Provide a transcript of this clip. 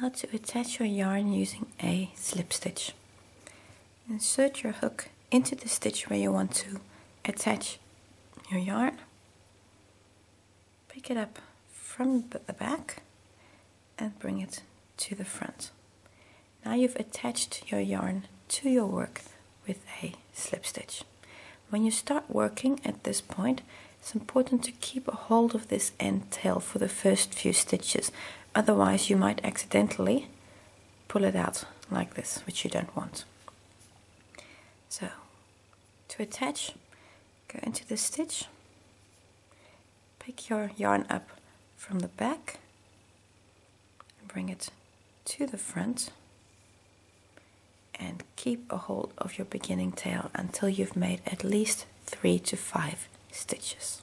how to attach your yarn using a slip stitch. Insert your hook into the stitch where you want to attach your yarn. Pick it up from the back and bring it to the front. Now you've attached your yarn to your work with a slip stitch. When you start working at this point, it's important to keep a hold of this end tail for the first few stitches, otherwise you might accidentally pull it out like this, which you don't want. So, to attach, go into the stitch, pick your yarn up from the back, and bring it to the front, and keep a hold of your beginning tail until you've made at least 3 to 5 stitches.